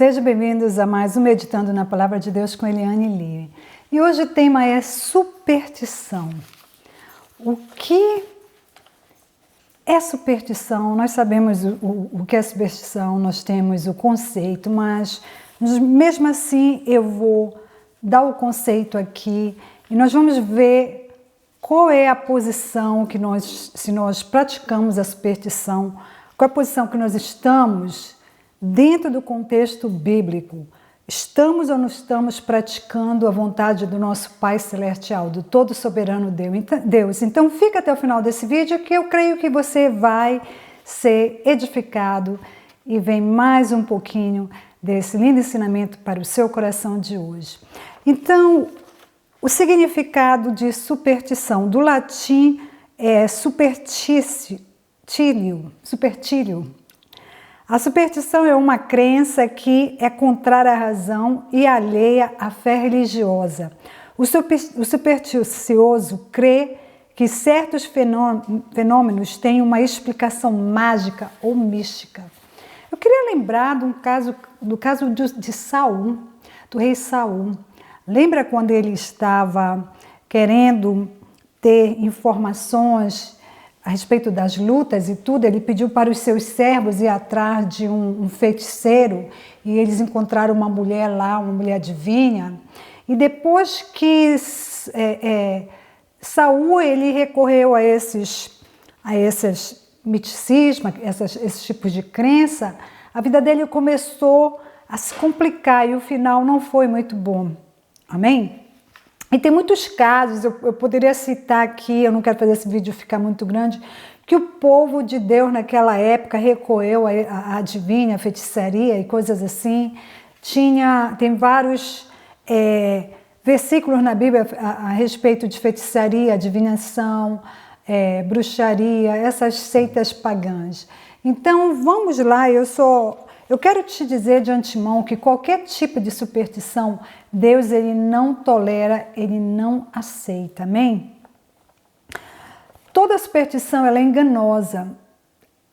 Sejam bem-vindos a mais um Meditando na Palavra de Deus com Eliane Liri. E hoje o tema é superstição. O que é superstição? Nós sabemos o que é superstição, nós temos o conceito, mas mesmo assim eu vou dar o conceito aqui e nós vamos ver qual é a posição que se nós praticamos a superstição, qual é a posição que nós estamos dentro do contexto bíblico. Estamos ou não estamos praticando a vontade do nosso Pai Celestial, do todo soberano Deus? Então fica até o final desse vídeo que eu creio que você vai ser edificado e vem mais um pouquinho desse lindo ensinamento para o seu coração de hoje. Então, o significado de superstição, do latim é superstitio. A superstição é uma crença que é contrária à razão e alheia à fé religiosa. O supersticioso crê que certos fenômenos têm uma explicação mágica ou mística. Eu queria lembrar do caso de Saul, do rei Saul. Lembra quando ele estava querendo ter informações a respeito das lutas e tudo? Ele pediu para os seus servos ir atrás de um feiticeiro e eles encontraram uma mulher lá, uma mulher adivinha. E depois que Saul ele recorreu a esses misticismos, esses tipos de crença, a vida dele começou a se complicar e o final não foi muito bom. Amém? E tem muitos casos, eu poderia citar aqui, eu não quero fazer esse vídeo ficar muito grande, que o povo de Deus naquela época recorreu à adivinha, à feitiçaria e coisas assim. Tem vários versículos na Bíblia a respeito de feitiçaria, adivinhação, bruxaria, essas seitas pagãs. Então vamos lá, eu quero te dizer de antemão que qualquer tipo de superstição, Deus ele não tolera, ele não aceita, amém? Toda superstição ela é enganosa,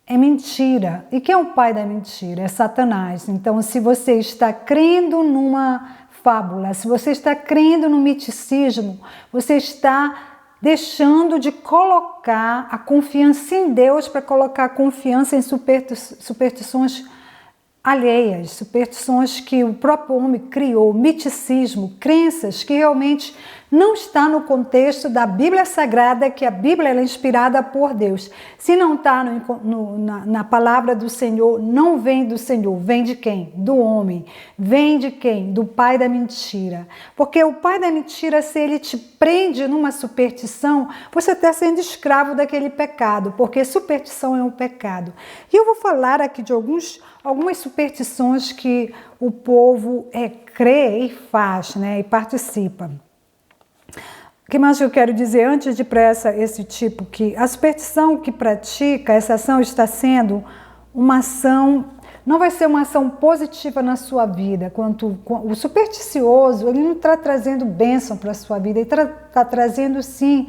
é mentira. E quem é o pai da mentira? É Satanás. Então, se você está crendo numa fábula, se você está crendo no misticismo, você está deixando de colocar a confiança em Deus para colocar a confiança em superstições alheias, superstições que o próprio homem criou, miticismo, crenças que realmente não está no contexto da Bíblia Sagrada, que a Bíblia é inspirada por Deus. Se não está na palavra do Senhor, não vem do Senhor, vem de quem? Do homem. Vem de quem? Do pai da mentira. Porque o pai da mentira, se ele te prende numa superstição, você está sendo escravo daquele pecado, porque superstição é um pecado. E eu vou falar aqui de algumas superstições que o povo crê e faz, né, e participa. O que mais eu quero dizer antes de ir para esse tipo, que a superstição que pratica, essa ação está sendo uma ação, não vai ser uma ação positiva na sua vida. O supersticioso, ele não está trazendo bênção para a sua vida, ele está trazendo sim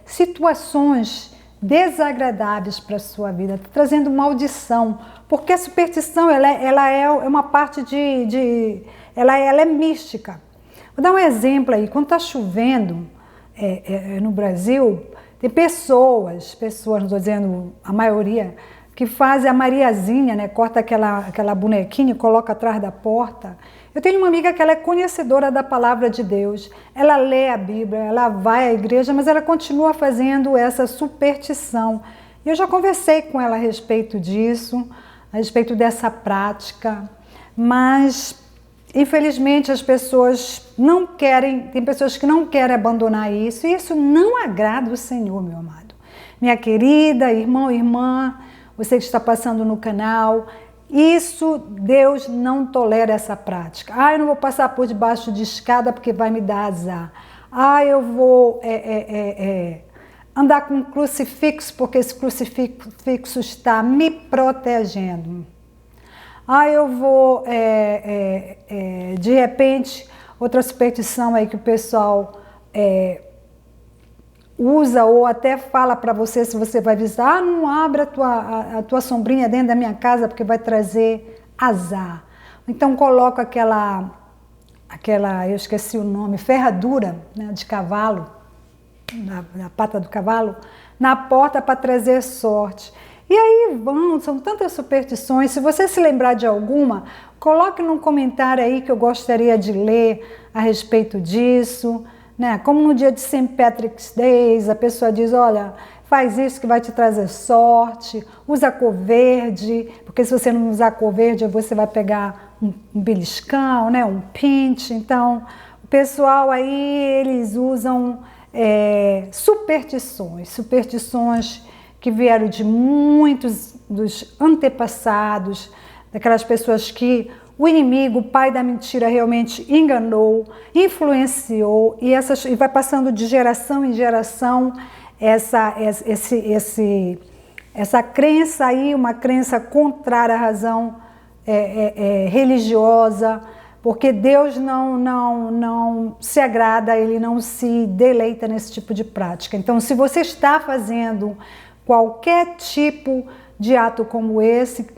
situações desagradáveis para a sua vida, está trazendo maldição, porque a superstição ela é uma parte ela é mística. Vou dar um exemplo aí. Quando está chovendo no Brasil, tem pessoas, não estou dizendo a maioria, que fazem a Mariazinha, né? Corta aquela bonequinha e coloca atrás da porta. Eu tenho uma amiga que ela é conhecedora da palavra de Deus, ela lê a Bíblia, ela vai à igreja, mas ela continua fazendo essa superstição. E eu já conversei com ela a respeito disso, a respeito dessa prática, mas infelizmente as pessoas não querem, tem pessoas que não querem abandonar isso, e isso não agrada o Senhor, meu amado. Minha querida, irmão, irmã, você que está passando no canal, Deus não tolera essa prática. Eu não vou passar por debaixo de escada porque vai me dar azar. Eu vou andar com um crucifixo porque esse crucifixo está me protegendo. Eu vou, de repente, outra superstição aí que o pessoal usa ou até fala para você, se você vai visitar, não abra a tua sombrinha dentro da minha casa porque vai trazer azar. Então coloco aquela, eu esqueci o nome, ferradura, né, de cavalo, na pata do cavalo, na porta para trazer sorte. E aí são tantas superstições. Se você se lembrar de alguma, coloque num comentário aí que eu gostaria de ler a respeito disso, né? Como no dia de St. Patrick's Day, a pessoa diz, olha, faz isso que vai te trazer sorte, usa cor verde, porque se você não usar cor verde, você vai pegar um beliscão, né? Um pinch. Então, o pessoal aí, eles usam superstições que vieram de muitos dos antepassados, daquelas pessoas que o inimigo, o pai da mentira, realmente enganou, influenciou e vai passando de geração em geração essa crença aí, uma crença contrária à razão religiosa, porque Deus não se agrada, Ele não se deleita nesse tipo de prática. Então, se você está fazendo qualquer tipo de ato como esse,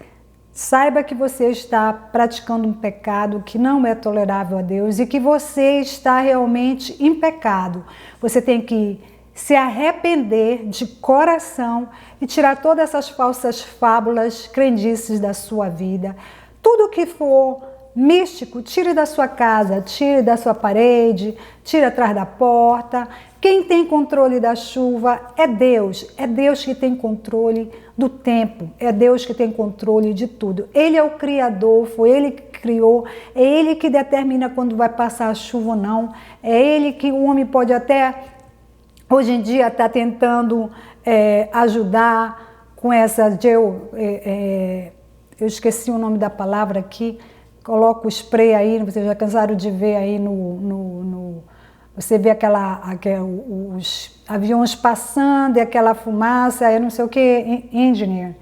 saiba que você está praticando um pecado que não é tolerável a Deus e que você está realmente em pecado. Você tem que se arrepender de coração e tirar todas essas falsas fábulas, crendices da sua vida. Tudo que for místico, tire da sua casa, tire da sua parede, tire atrás da porta. Quem tem controle da chuva é Deus que tem controle do tempo, é Deus que tem controle de tudo. Ele é o Criador, foi Ele que criou, é Ele que determina quando vai passar a chuva ou não, é Ele que o homem pode até, hoje em dia, está tentando ajudar com essa, eu esqueci o nome da palavra aqui, coloca o spray aí, vocês já cansaram de ver aí você vê os aviões passando e aquela fumaça, eu não sei o que, engenheiro,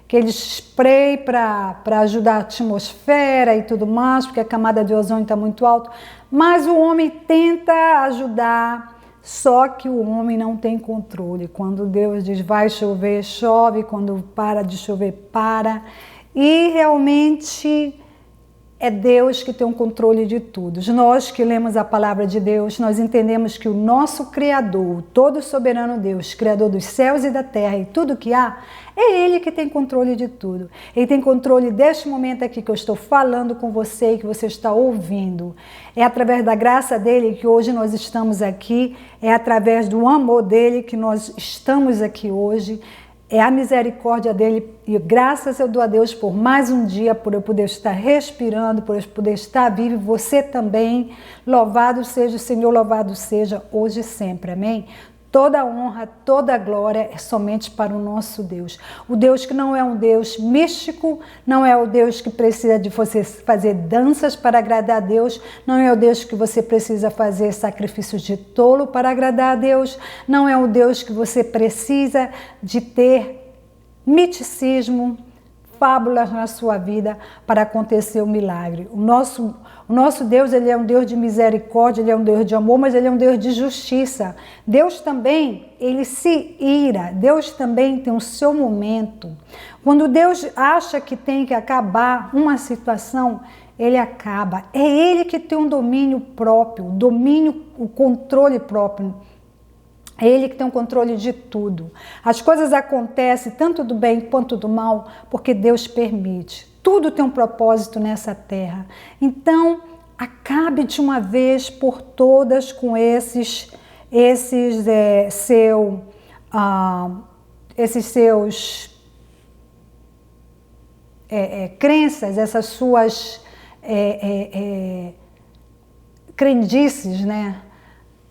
aquele spray para ajudar a atmosfera e tudo mais, porque a camada de ozônio está muito alta, mas o homem tenta ajudar, só que o homem não tem controle. Quando Deus diz vai chover, chove, quando para de chover, para. E realmente é Deus que tem o controle de tudo. Nós que lemos a palavra de Deus, nós entendemos que o nosso Criador, o todo soberano Deus, Criador dos céus e da terra e tudo que há, é Ele que tem controle de tudo. Ele tem controle deste momento aqui que eu estou falando com você e que você está ouvindo. É através da graça dEle que hoje nós estamos aqui, é através do amor dEle que nós estamos aqui hoje. É a misericórdia dele e graças eu dou a Deus por mais um dia, por eu poder estar respirando, por eu poder estar vivo, você também. Louvado seja o Senhor, louvado seja hoje e sempre, amém? Toda honra, toda glória é somente para o nosso Deus. O Deus que não é um Deus místico, não é o Deus que precisa de você fazer danças para agradar a Deus, não é o Deus que você precisa fazer sacrifícios de tolo para agradar a Deus, não é o Deus que você precisa de ter miticismo, fábulas na sua vida para acontecer o milagre. O nosso Deus, Ele é um Deus de misericórdia, Ele é um Deus de amor, mas Ele é um Deus de justiça. Deus também, Ele se ira, Deus também tem o seu momento. Quando Deus acha que tem que acabar uma situação, Ele acaba. É Ele que tem um domínio próprio, o controle próprio. É Ele que tem o controle de tudo. As coisas acontecem tanto do bem quanto do mal porque Deus permite. Tudo tem um propósito nessa terra. Então, acabe de uma vez por todas com esses seus crenças, essas suas crendices, né?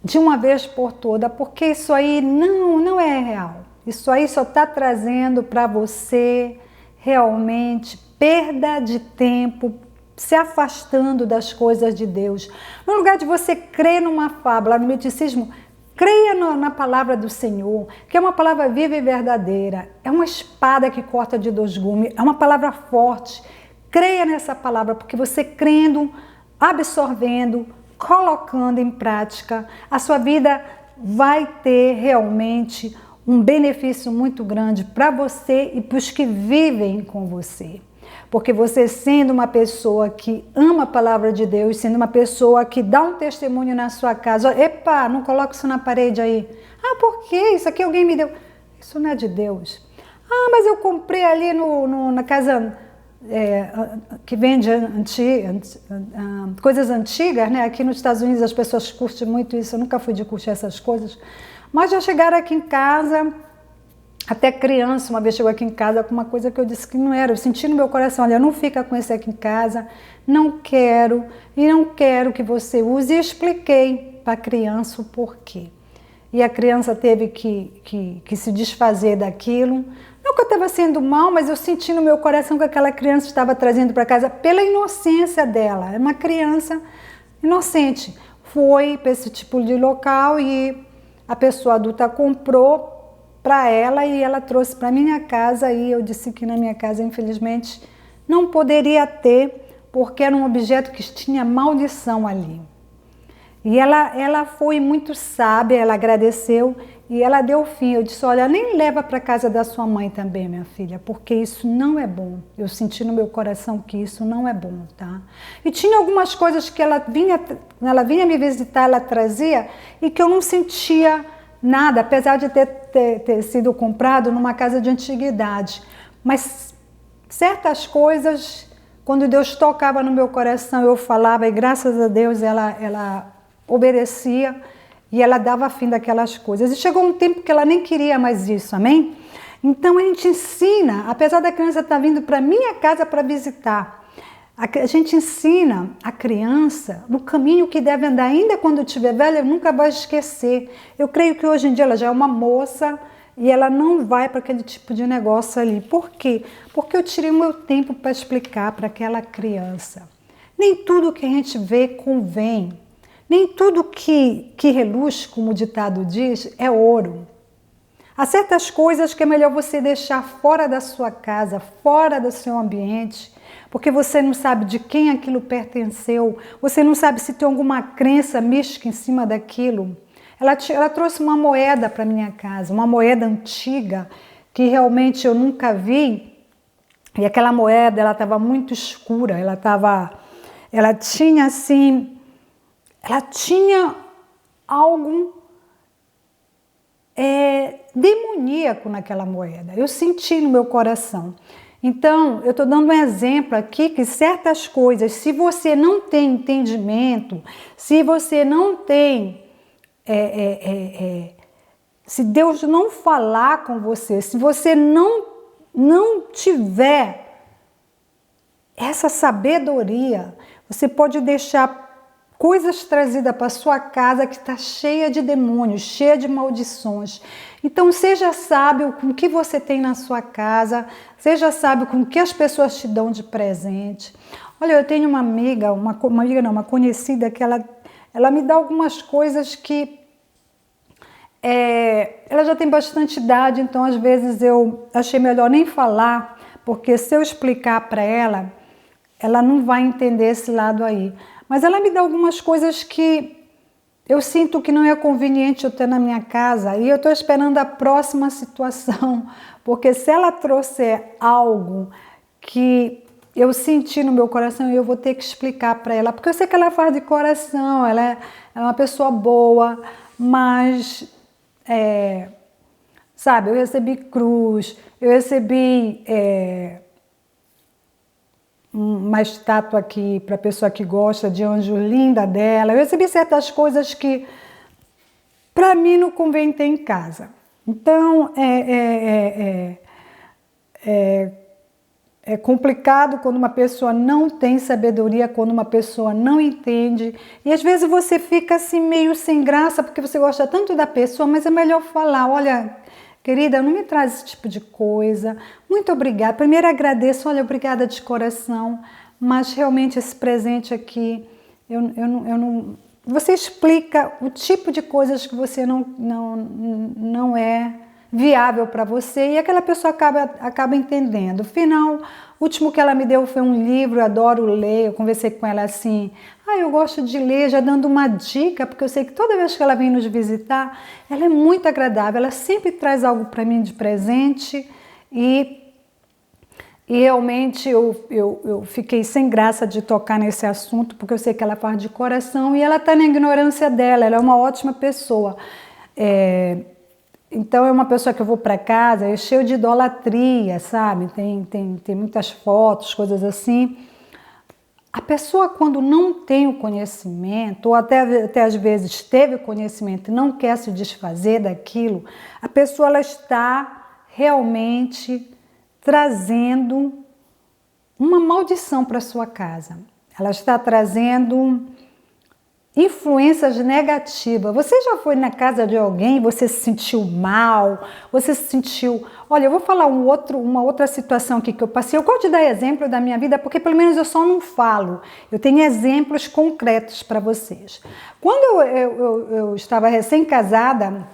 De uma vez por toda, porque isso aí não é real. Isso aí só está trazendo para você realmente perda de tempo, se afastando das coisas de Deus. No lugar de você crer numa fábula, no miticismo, creia na palavra do Senhor, que é uma palavra viva e verdadeira. É uma espada que corta de dois gumes, é uma palavra forte. Creia nessa palavra, porque você crendo, absorvendo, colocando em prática, a sua vida vai ter realmente um benefício muito grande para você e para os que vivem com você. Porque você sendo uma pessoa que ama a palavra de Deus, sendo uma pessoa que dá um testemunho na sua casa, epa, não coloca isso na parede aí. Ah, por quê? Isso aqui alguém me deu. Isso não é de Deus. Ah, mas eu comprei ali na casa que vende coisas antigas, né? Aqui nos Estados Unidos as pessoas curtem muito isso, eu nunca fui de curtir essas coisas. Mas já chegaram aqui em casa, até criança, uma vez chegou aqui em casa com uma coisa que eu disse que não era. Eu senti no meu coração, olha, não fica com esse aqui em casa, não quero, e não quero que você use. E expliquei para a criança o porquê. E a criança teve que se desfazer daquilo. Não que eu estava sendo mal, mas eu senti no meu coração que aquela criança estava trazendo para casa pela inocência dela. É uma criança inocente. Foi para esse tipo de local e a pessoa adulta comprou para ela e ela trouxe para minha casa e eu disse que na minha casa, infelizmente, não poderia ter, porque era um objeto que tinha maldição ali. E ela foi muito sábia, ela agradeceu e ela deu fim. Eu disse, olha, nem leva para casa da sua mãe também, minha filha, porque isso não é bom. Eu senti no meu coração que isso não é bom, tá? E tinha algumas coisas que ela vinha me visitar, ela trazia e que eu não sentia nada, apesar de ter sido comprado numa casa de antiguidade. Mas certas coisas, quando Deus tocava no meu coração, eu falava e graças a Deus ela obedecia e ela dava fim daquelas coisas. E chegou um tempo que ela nem queria mais isso, amém? Então a gente ensina, apesar da criança estar vindo para minha casa para visitar, a gente ensina a criança no caminho que deve andar, ainda quando estiver velha, nunca vai esquecer. Eu creio que hoje em dia ela já é uma moça e ela não vai para aquele tipo de negócio ali. Por quê? Porque eu tirei o meu tempo para explicar para aquela criança. Nem tudo que a gente vê convém. Nem tudo que reluz, como o ditado diz, é ouro. Há certas coisas que é melhor você deixar fora da sua casa, fora do seu ambiente, porque você não sabe de quem aquilo pertenceu, você não sabe se tem alguma crença mística em cima daquilo. Ela trouxe uma moeda para minha casa, uma moeda antiga, que realmente eu nunca vi, e aquela moeda ela estava muito escura, ela tinha assim... Ela tinha algo demoníaco naquela moeda. Eu senti no meu coração. Então, eu estou dando um exemplo aqui que certas coisas, se você não tem entendimento, se você não tem... se Deus não falar com você, se você não tiver essa sabedoria, você pode deixar coisas trazidas para sua casa que está cheia de demônios, cheia de maldições. Então seja sábio com o que você tem na sua casa, seja sábio com o que as pessoas te dão de presente. Olha, eu tenho uma amiga, uma conhecida que ela me dá algumas coisas que ela já tem bastante idade, então às vezes eu achei melhor nem falar, porque se eu explicar para ela, ela não vai entender esse lado aí. Mas ela me dá algumas coisas que eu sinto que não é conveniente eu ter na minha casa e eu estou esperando a próxima situação, porque se ela trouxer algo que eu senti no meu coração, eu vou ter que explicar para ela, porque eu sei que ela faz de coração, ela é uma pessoa boa, mas, sabe, eu recebi cruz, eu recebi... uma estátua aqui para a pessoa que gosta de anjo linda dela. Eu recebi certas coisas que para mim não convém ter em casa. Então é complicado quando uma pessoa não tem sabedoria, quando uma pessoa não entende. E às vezes você fica assim meio sem graça porque você gosta tanto da pessoa, mas é melhor falar, olha... Querida, não me traz esse tipo de coisa. Muito obrigada. Primeiro agradeço, olha, obrigada de coração, mas realmente esse presente aqui, eu não... Você explica o tipo de coisas que você não viável para você, e aquela pessoa acaba entendendo. Final, o último que ela me deu foi um livro, eu adoro ler, eu conversei com ela assim, eu gosto de ler, já dando uma dica, porque eu sei que toda vez que ela vem nos visitar, ela é muito agradável, ela sempre traz algo para mim de presente, e realmente eu fiquei sem graça de tocar nesse assunto, porque eu sei que ela faz de coração e ela está na ignorância dela, ela é uma ótima pessoa. Então é uma pessoa que eu vou para casa, é cheio de idolatria, sabe? Tem muitas fotos, coisas assim. A pessoa, quando não tem o conhecimento, ou até às vezes teve o conhecimento e não quer se desfazer daquilo, a pessoa ela está realmente trazendo uma maldição para sua casa. Ela está trazendo influências negativas. Você já foi na casa de alguém, você se sentiu mal, você se sentiu... Olha, eu vou falar uma outra situação aqui que eu passei. Eu gosto de dar exemplo da minha vida, porque pelo menos eu só não falo. Eu tenho exemplos concretos para vocês. Quando eu estava recém-casada,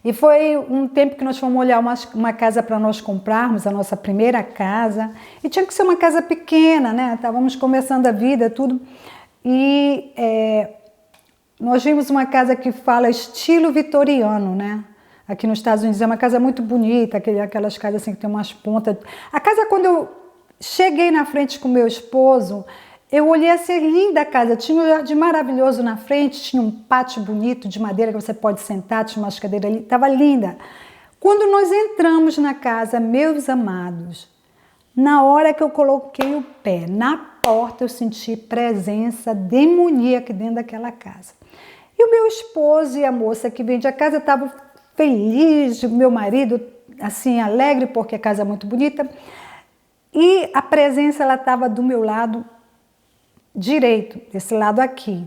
e foi um tempo que nós fomos olhar uma casa para nós comprarmos, a nossa primeira casa. E tinha que ser uma casa pequena, né? Estávamos começando a vida, tudo. E nós vimos uma casa que fala estilo vitoriano, né? Aqui nos Estados Unidos é uma casa muito bonita, aquelas casas assim que tem umas pontas. A casa, quando eu cheguei na frente com meu esposo, eu olhei assim, linda a casa, tinha um jardim maravilhoso na frente, tinha um pátio bonito de madeira que você pode sentar, tinha umas cadeiras ali, estava linda. Quando nós entramos na casa, meus amados, na hora que eu coloquei o pé na porta, eu senti presença demoníaca dentro daquela casa. E o meu esposo e a moça que vende a casa estavam felizes, meu marido assim, alegre porque a casa é muito bonita, e a presença ela estava do meu lado direito, desse lado aqui.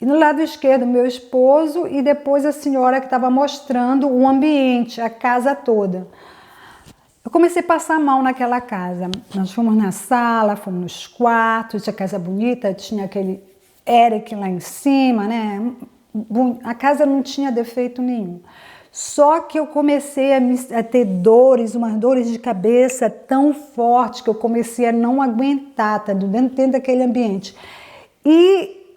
E no lado esquerdo, meu esposo e depois a senhora que estava mostrando o ambiente, a casa toda. Eu comecei a passar mal naquela casa. Nós fomos na sala, fomos nos quartos, tinha casa bonita, tinha aquele Eric lá em cima, né? A casa não tinha defeito nenhum. Só que eu comecei a ter dores, umas dores de cabeça tão fortes que eu comecei a não aguentar, tá dentro daquele ambiente. E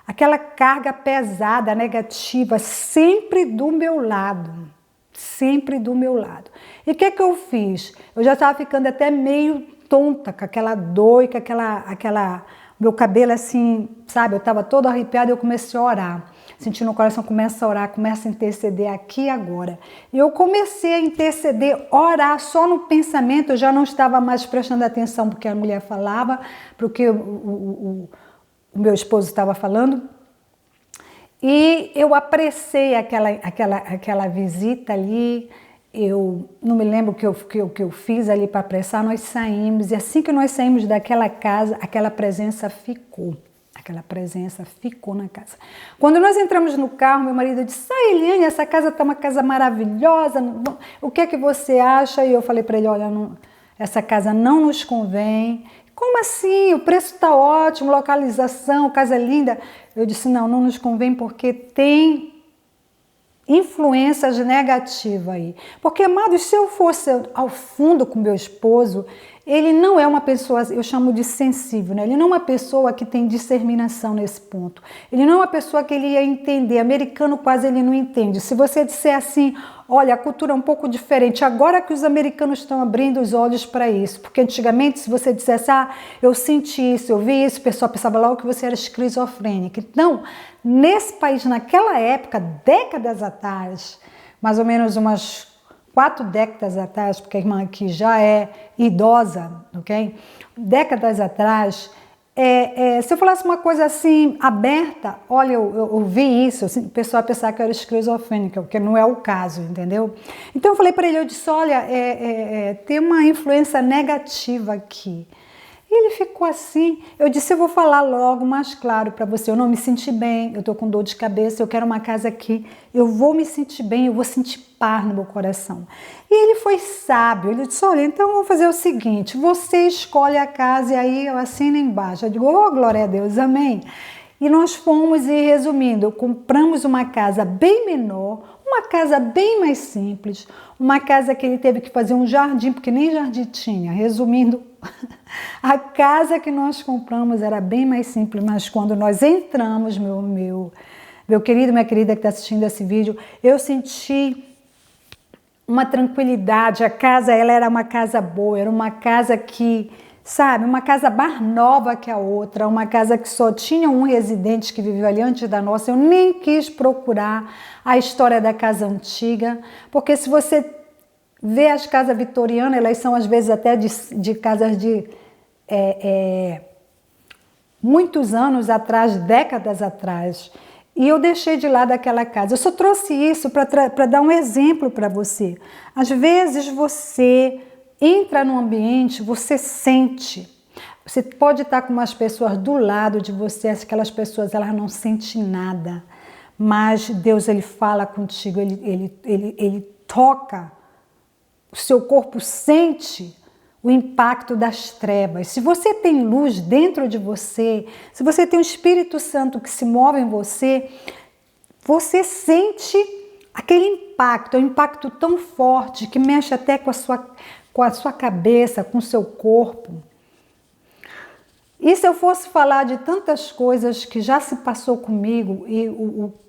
aquela carga pesada, negativa, sempre do meu lado. Sempre do meu lado. E o que eu fiz? Eu já estava ficando até meio tonta, com aquela dor e com meu cabelo assim, sabe? Eu estava toda arrepiada e eu comecei a orar. Sentindo o coração, começa a orar, começa a interceder aqui e agora. E eu comecei a interceder, orar só no pensamento, eu já não estava mais prestando atenção porque a mulher falava, porque o meu esposo estava falando. E eu apressei aquela visita ali, eu não me lembro o que eu fiz ali para apressar, nós saímos, e assim que nós saímos daquela casa, aquela presença ficou. Aquela presença ficou na casa. Quando nós entramos no carro, meu marido disse, Eliane, essa casa está uma casa maravilhosa, o que é que você acha? E eu falei para ele, olha, essa casa não nos convém. Como assim? O preço está ótimo, localização, casa linda. Eu disse, não nos convém porque tem influências negativas aí. Porque, amados, se eu fosse ao fundo com meu esposo, ele não é uma pessoa, eu chamo de sensível, né? Ele não é uma pessoa que tem discerminação nesse ponto. Ele não é uma pessoa que ele ia entender. Americano quase ele não entende. Se você disser assim, olha, a cultura é um pouco diferente, agora que os americanos estão abrindo os olhos para isso. Porque antigamente, se você dissesse, eu senti isso, eu vi isso, o pessoal pensava logo que você era esquizofrênica. Então, nesse país, naquela época, décadas atrás, mais ou menos umas 4 décadas atrás, porque a irmã aqui já é idosa, ok? Décadas atrás, se eu falasse uma coisa assim, aberta, olha, eu vi isso, assim, o pessoal pensava que eu era esquizofrênica, o que não é o caso, entendeu? Então eu falei para ele, eu disse, olha, tem uma influência negativa aqui. E ele ficou assim, eu disse, eu vou falar logo mais claro para você, eu não me senti bem, eu estou com dor de cabeça, eu quero uma casa aqui, eu vou me sentir bem, eu vou sentir paz no meu coração. E ele foi sábio, ele disse, olha, então vamos fazer o seguinte, você escolhe a casa e aí eu assino embaixo. Eu digo, glória a Deus, amém. E nós fomos, e resumindo, compramos uma casa bem menor, Uma casa bem mais simples, uma casa que ele teve que fazer um jardim, porque nem jardim tinha. Resumindo, a casa que nós compramos era bem mais simples, mas quando nós entramos, meu querido, minha querida que está assistindo esse vídeo, eu senti uma tranquilidade. A casa, ela era uma casa boa, era uma casa que, sabe, uma casa mais nova que a outra, uma casa que só tinha um residente que viveu ali antes da nossa. Eu nem quis procurar a história da casa antiga, porque se você vê as casas vitorianas, elas são às vezes até de casas de muitos anos atrás, décadas atrás. E eu deixei de lado aquela casa. Eu só trouxe isso para dar um exemplo para você. Às vezes você entra num ambiente, você sente. Você pode estar com umas pessoas do lado de você, aquelas pessoas elas não sentem nada. Mas Deus, ele fala contigo, ele toca. O seu corpo sente o impacto das trevas. Se você tem luz dentro de você, se você tem o Espírito Santo que se move em você, você sente aquele impacto, é um impacto tão forte que mexe até com a sua cabeça, com o seu corpo. E se eu fosse falar de tantas coisas que já se passou comigo e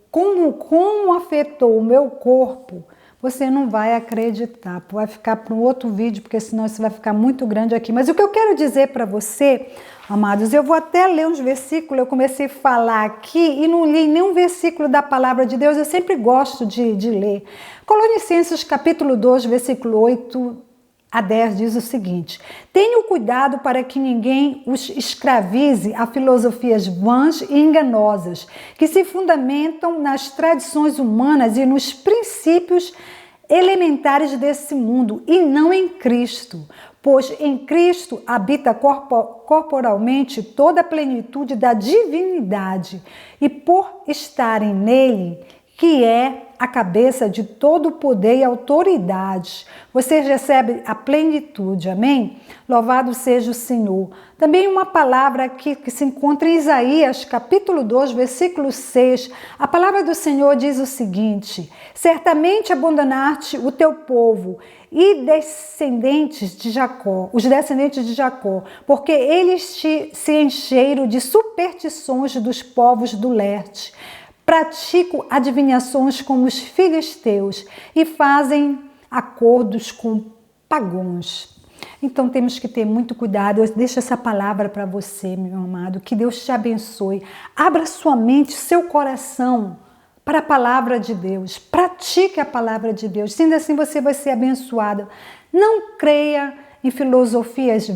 como afetou o meu corpo, você não vai acreditar. Vai ficar para um outro vídeo, porque senão isso vai ficar muito grande aqui. Mas o que eu quero dizer para você, amados, eu vou até ler uns versículos. Eu comecei a falar aqui e não li nenhum versículo da palavra de Deus. Eu sempre gosto de ler. Colossenses capítulo 2, versículo 8 a 10 diz o seguinte: tenham cuidado para que ninguém os escravize a filosofias vãs e enganosas, que se fundamentam nas tradições humanas e nos princípios elementares desse mundo, e não em Cristo, pois em Cristo habita corporalmente toda a plenitude da divindade, e por estarem nele, que é a cabeça de todo o poder e autoridade, você recebe a plenitude, amém? Louvado seja o Senhor. Também uma palavra aqui que se encontra em Isaías, capítulo 2, versículo 6, a palavra do Senhor diz o seguinte: certamente abandonaste o teu povo e descendentes de Jacó, os descendentes de Jacó, porque eles se encheram de superstições dos povos do leste. Pratico adivinhações como os filisteus e fazem acordos com pagãos. Então temos que ter muito cuidado. Eu deixo essa palavra para você, meu amado. Que Deus te abençoe. Abra sua mente, seu coração para a palavra de Deus. Pratique a palavra de Deus. Sendo assim, você vai ser abençoado. Não creia em filosofias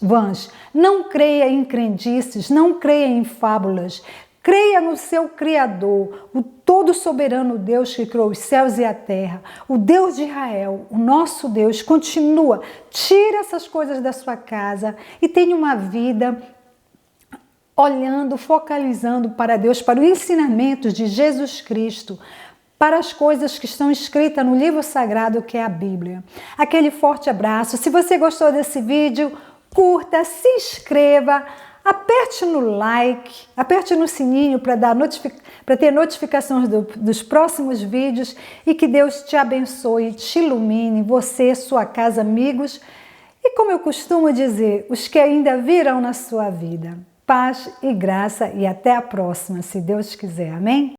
vãs. Não creia em crendices. Não creia em fábulas. Creia no seu Criador, o todo soberano Deus que criou os céus e a terra, o Deus de Israel, o nosso Deus. Continua, tira essas coisas da sua casa e tenha uma vida olhando, focalizando para Deus, para os ensinamentos de Jesus Cristo, para as coisas que estão escritas no livro sagrado que é a Bíblia. Aquele forte abraço. Se você gostou desse vídeo, curta, se inscreva, aperte no like, aperte no sininho para ter notificações dos próximos vídeos e que Deus te abençoe, te ilumine, você, sua casa, amigos e, como eu costumo dizer, os que ainda virão na sua vida. Paz e graça e até a próxima, se Deus quiser. Amém?